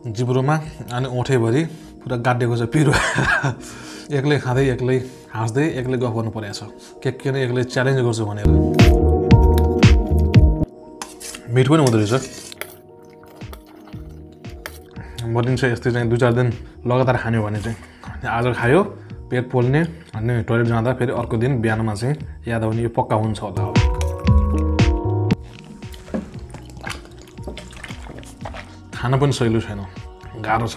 जिब्रोमा अनि ओठैभरि पुरा गाडिएको छ पिरो एक्लै खाँदै एक्लै हाँस्दै एक्लै गफ गर्नु परेको छ के नै एक्लै च्यालेन्ज गर्छु भनेर मिठो पनि हुँदो रहेछ मरिन्छ यस्तै चाहिँ 2-4 दिन लगातार खान्यो भने चाहिँ आज खायो पेट पोल्ने अनि टोइलेट जाँदा फेरि अर्को दिन बिहानमा चाहिँ याद आउने यो पक्का हुन्छ होला खाना पनि सहिलो छैन गाह्रो छ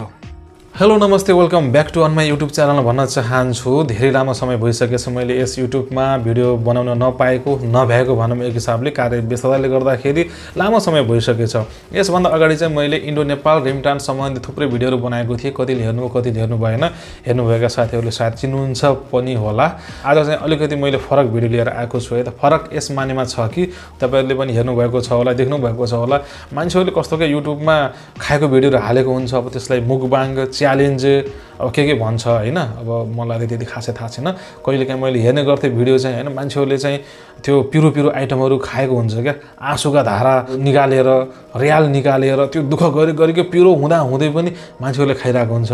हेलो नमस्ते welcome back to on my YouTube च्यानलमा भन्न चाहन्छु धेरै लामो समय भइसकेछ मैले यस युट्युबमा भिडियो बनाउन नपाएको नभ्याएको भनौँ एक हिसाबले कार्य व्यस्तताले गर्दाखेरि लामो समय भइसकेछ यसभन्दा अगाडि चाहिँ मैले इन्डो नेपाल रिमटान सम्बन्धी थुप्रै भिडियोहरू बनाएको थिएँ कतिले हेर्नु कतिले हेर्नु भएन हेर्नुभएका साथीहरूले सायद चिन्नुहुन्छ पनि होला आज चाहिँ अलिकति मैले फरक भिडियो लिएर आएको छु है त फरक यस मानेमा छ कि तपाईहरुले पनि हेर्नु भएको छ होला देख्नु भएको छ होला मान्छेहरूले कस्तो के युट्युबमा खाएको भिडियोहरू हालेको हुन्छ अब त्यसलाई मुकबाङ च्यालेन्ज अब के भन्छ हैन अब मलाई त्यति खासै थाहा छैन कहिलेकाहीँ मैले हेर्ने गर्थे भिडियो चाहिँ हैन मान्छेहरूले चाहिँ त्यो पिरो आइटमहरू खाएको हुन्छ क्या आँसुका धारा निकालेर रियाल निकालेर त्यो दुःख गरेको पिरो हुँदै पनि मान्छेहरूले खाइरहेको हुन्छ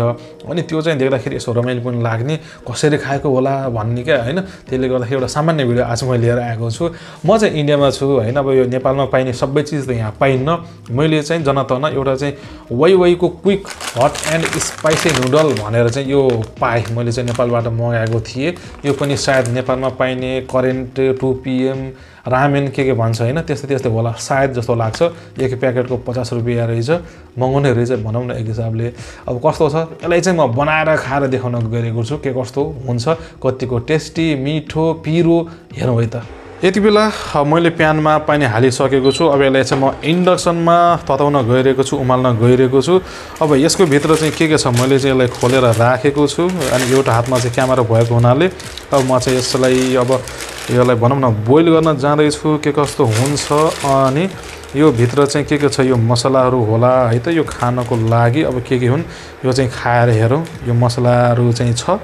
अनि त्यो चाहिँ देख्दाखेरि यसो रमाइलो पनि लाग्ने कसरी खाएको होला भन्ने क्या हैन त्यसले गर्दाखेरि एउटा सामान्य भिडियो आज मैले लिएर आएको छु म चाहिँ इन्डियामा छु हैन अब यो नेपालमा पाइने सबै चीज त यहाँ पाइन्न मैले चाहिँ जनतन एउटा चाहिँ वैको quick hot and spicy noodle भनेर चाहिँ यो पाएँ मैले चाहिँ नेपालबाट मगाएको थिएँ यो पनि सायद नेपालमा पाइने करेन्ट 2 PM रामेन के भन्छ हैन त्यस्तै होला सायद जस्तो लाग्छ एक प्याकेटको 50 रुपैयाँ रहेछ महँगो नै रहेछ भनौँ न एक हिसाबले अब कस्तो छ यसलाई चाहिँ म बनाएर खाएर देखाउन गएको छु के कस्तो हुन्छ कतिको टेस्टी मिठो पिरो हेरौँ है त यति बेला मैले प्यानमा पानी हालिसकेको छु अब यसलाई चाहिँ म इन्डक्सनमा तताउन गइरहेको छु उमाल्न गइरहेको छु अब यसको भित्र चाहिँ के छ मैले चाहिँ यसलाई खोलेर राखेको छु अनि एउटा हातमा चाहिँ क्यामेरा भएको हुनाले अब म चाहिँ यसलाई भनौँ न बोइल गर्न जाँदैछु के कस्तो हुन्छ अनि यो भित्र चाहिँ के छ यो मसलाहरू होला है त यो खानको लागि अब के हुन् यो चाहिँ खाएर हेरौँ यो मसलाहरू चाहिँ छ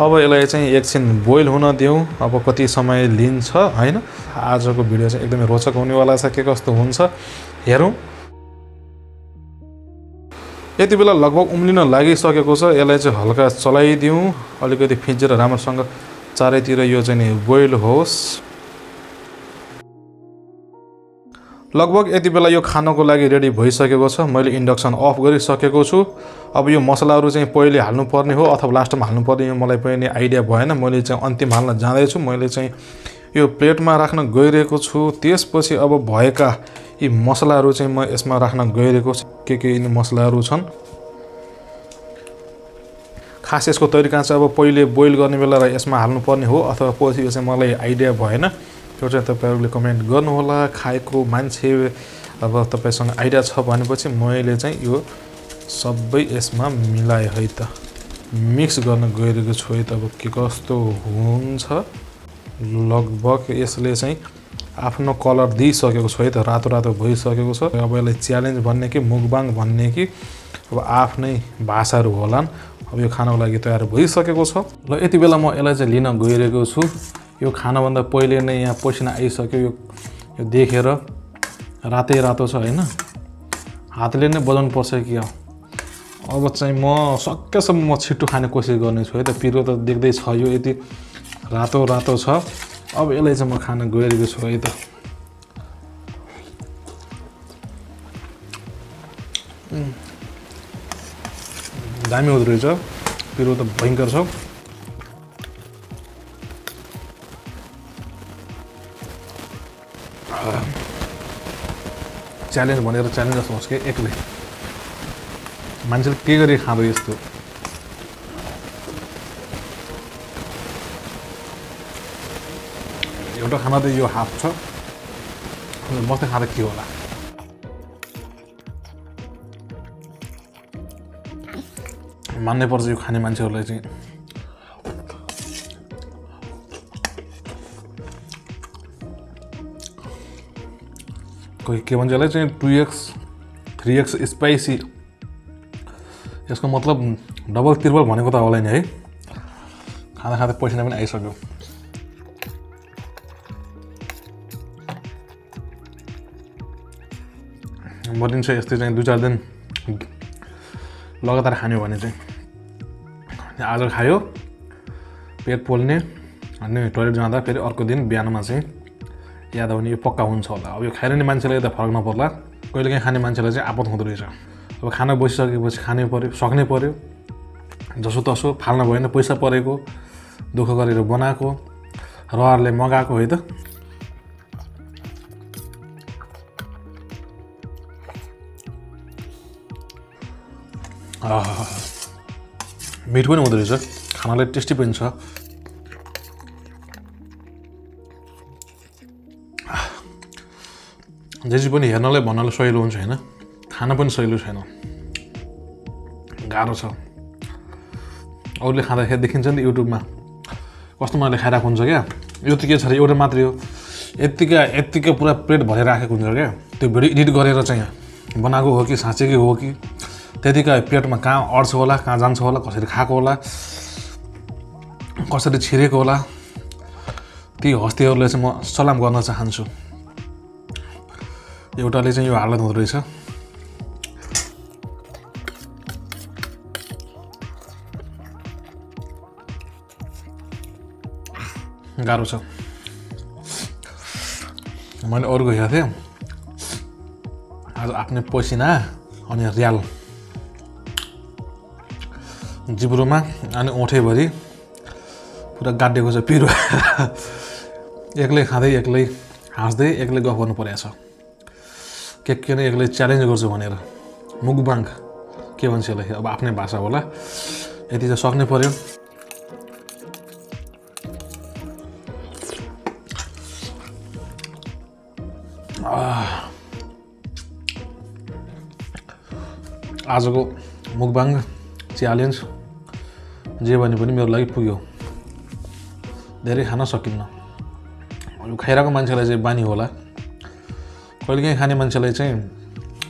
अब यसलाई चाहिँ एकछिन बोइल हुन दिउँ अब कति समय लिन्छ हैन आजको भिडियो चाहिँ एकदमै रोचक हुनेवाला छ के कस्तो हुन्छ हेरौँ यति बेला लगभग उम्लिन लागिसकेको छ यसलाई चाहिँ हल्का चलाइदिउँ अलिकति फिन्जेर राम्रोसँग चारैतिर यो चाहिँ बोइल होस् लगभग यति बेला यो खानको लागि रेडी भइसकेको छ मैले इन्डक्सन अफ गरिसकेको छु अब यो मसलाहरू चाहिँ पहिले हाल्नु पर्ने हो अथवा लास्टमा हाल्नु पर्ने हो मलाई पनि आइडिया भएन मैले चाहिँ अन्तिम हाल्न जाँदैछु मैले चाहिँ यो प्लेटमा राख्न गइरहेको छु त्यसपछि अब भएका यी मसलाहरू चाहिँ म यसमा राख्न गइरहेको छु के यिनी मसलाहरू छन् खास यसको तरिका चाहिँ अब पहिले बोइल गर्ने बेला यसमा हाल्नु पर्ने हो अथवा पछि यो चाहिँ मलाई आइडिया भएन त्यो चाहिँ तपाईहरुले कमेन्ट गर्नुहोला खाएको मान्छे अब तपाईसँग आइडिया छ भनेपछि मैले चाहिँ यो सबै यसमा मिलाए है त मिक्स गर्न गइरहेको छु है त अब के कस्तो हुन्छ लगभग यसले चाहिँ आफ्नो कलर दिइसकेको छ है त रातो भइसकेको छ अब यसलाई च्यालेन्ज भन्ने कि मुकबाङ भन्ने कि अब आफ्नै भाषाहरू होलान् अब यो खानको लागि तयार भइसकेको छ ल यति बेला म यसलाई चाहिँ लिन गइरहेको छु यो खानाभन्दा पहिले नै यहाँ पसिना आइसक्यो यो देखेर रातो छ हैन हातले नै बजाउनु पर्छ कि अब चाहिँ म सकेसम्म म छिटो खाने कोसिस गर्ने छु है त पिरो त देख्दै छ यो यति रातो छ अब यसलाई चाहिँ म खान गइरहेको छु है त दामी हुँदो रहेछ पिरो त भयङ्कर छ च्यालेन्ज भनेर च्यालेन्ज जस्तो होस् कि एक्लै मान्छेले के गरी खाँदो यस्तो एउटा खाना त यो हाफ छ बस्दै खाँदा के होला मान्नै पर्छ यो खाने मान्छेहरूलाई चाहिँ कोही के भन्छ यसलाई चाहिँ 2x 3x स्पाइसी यसको मतलब डबल त्रिबल भनेको त होला नि है खाना खाँदा पसिना पनि आइसक्यो मरिन्छ यस्तै चाहिँ 2-4 दिन लगातार खान्यो भने चाहिँ आज खायो पेट पोल्ने अनि टोइलेट जाँदा फेरि अर्को दिन बिहानमा चाहिँ याद आउने यो पक्का हुन्छ होला। अब यो खाइरहने मान्छेलाई त फरक नपर्ला, कहिलेकाहीँ खाने मान्छेलाई चाहिँ आपत हुँदो रहेछ। अब खाना बसिसकेपछि खानै पर्यो, सक्नै पर्यो, जसोतसो फाल्न भएन, पैसा परेको दुःख गरेर बनाएको रहरले मगाएको है त। मिठो पनि हुँदो रहेछ, खानालाई टेस्टी पनि छ। जे जे पनि हेर्नलाई भन्नलाई सहिलो हुन्छ होइन, खान पनि सहिलो छैन, गाह्रो छ। अरूले खाँदाखेरि देखिन्छ नि त युट्युबमा कस्तो मजाले खाइरहेको हुन्छ क्या, यो त के छ अरे एउटा मात्रै हो, यत्तिकै पुरा प्लेट भरेर राखेको हुन्छ क्या। त्यो भिडियो एडिट गरेर चाहिँ बनाएको हो कि साँच्चैकै हो कि त्यतिकै पेटमा कहाँ अड्छ होला, कहाँ जान्छ होला, कसरी खाएको होला, कसरी छिरेको होला, ती हस्तीहरूलाई चाहिँ म सलाम गर्न चाहन्छु। एउटाले चाहिँ यो हालत हुँदो रहेछ। गाह्रो छ। मैले अरूको हेरेको थिएँ, आज आफ्नै पसिना अनि र्याल जिब्रोमा अनि ओठैभरि पुरा गाडिएको छ पिरो। एक्लै खाँदै एक्लै हाँस्दै एक्लै गफ गर्नु परेको छ, के नै एक्लै च्यालेन्ज गर्छु भनेर। मुकबाङ के भन्छ यसलाई, अब आफ्नै भाषा होला, यति चाहिँ सक्नै पर्यो। आजको मुकबाङ च्यालेन्ज जे भने पनि मेरो लागि पुग्यो, धेरै खान सकिन्न। यो खाइरहेको मान्छेलाई चाहिँ बानी होला, कहिलेकाहीँ खाने मान्छेलाई चाहिँ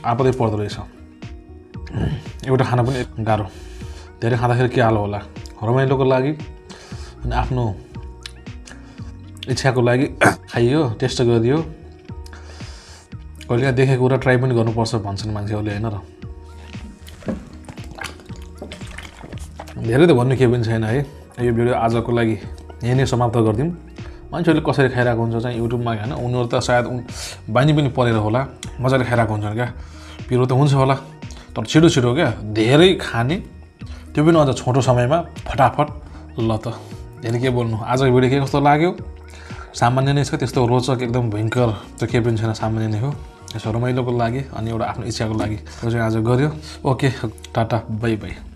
आपदै पर्दो रहेछ। एउटा खाना पनि गाह्रो, धेरै खाँदाखेरि के हाल होला, रमाइलोको लागि अनि आफ्नो इच्छाको लागि खाइयो, टेस्ट गरियो, कहिलेकाहीँ देखेको कुरा ट्राई पनि गर्नुपर्छ भन्छन् मान्छेहरूले होइन र। धेरै त भन्नु केही पनि छैन है। यो भिडियो आजको लागि यही नै समाप्त गरिदिउँ। मान्छेहरूले कसरी खाइरहेको हुन्छ चाहिँ युट्युबमा होइन, उनीहरू त सायद बानी पनि परेर होला, मजाले खाइरहेको हुन्छन् क्या। पिरो त हुन्छ होला तर छिटो क्या, धेरै खाने, त्यो पनि अझ छोटो समयमा फटाफट। ल त धेरै के बोल्नु, आजको भिडियो के कस्तो लाग्यो? सामान्य नै छ, त्यस्तो रोचक एकदम भयङ्कर त केही पनि छैन, सामान्य नै हो। यसो रमाइलोको लागि अनि एउटा आफ्नो इच्छाको लागि त्यो चाहिँ आज गऱ्यो। Okay, Tata, by by.